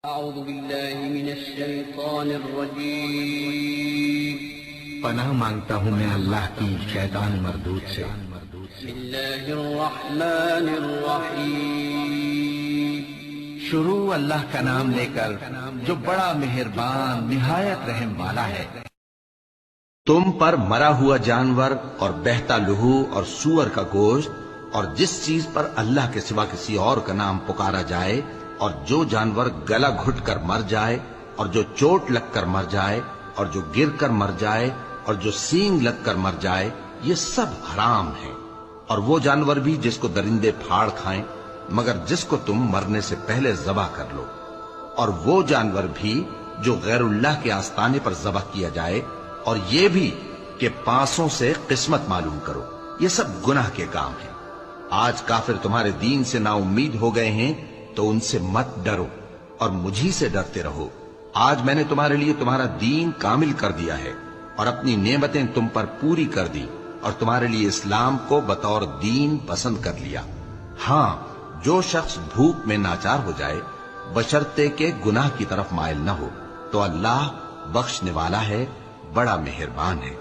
أعوذ بالله من الشيطان الرجيم. پناہ مانگتا ہوں میں اللہ کی شیطان مردود سے. بسم الله الرحمن الرحيم. شروع اللہ کا نام لے کر جو بڑا مہربان نہایت رحم والا ہے. تم پر مرا ہوا جانور اور بہتا لہو اور سور کا گوشت اور جس چیز پر اللہ کے سوا کسی اور کا نام پکارا جائے اور جو جانور گلا گھٹ کر مر جائے اور جو چوٹ لگ کر مر جائے اور جو گر کر مر جائے اور جو سینگ لگ کر مر جائے یہ سب حرام ہیں. اور وہ جانور بھی جس کو درندے پھاڑ کھائیں مگر جس کو تم مرنے سے پہلے ذبح کر لو. اور وہ جانور بھی جو غیر اللہ کے آستانے پر ذبح کیا جائے اور یہ بھی کہ پانسوں سے قسمت معلوم کرو. یہ سب گناہ کے کام ہیں. آج کافر تمہارے دین سے نا امید ہو گئے ہیں تو ان سے مت ڈرو اور مجھی سے ڈرتے رہو. آج میں نے تمہارے لیے تمہارا دین کامل کر دیا ہے اور اپنی نعمتیں تم پر پوری کر دی اور تمہارے لیے اسلام کو بطور دین پسند کر لیا. ہاں، جو شخص بھوک میں ناچار ہو جائے بشرطے کہ گناہ کی طرف مائل نہ ہو تو اللہ بخشنے والا ہے، بڑا مہربان ہے.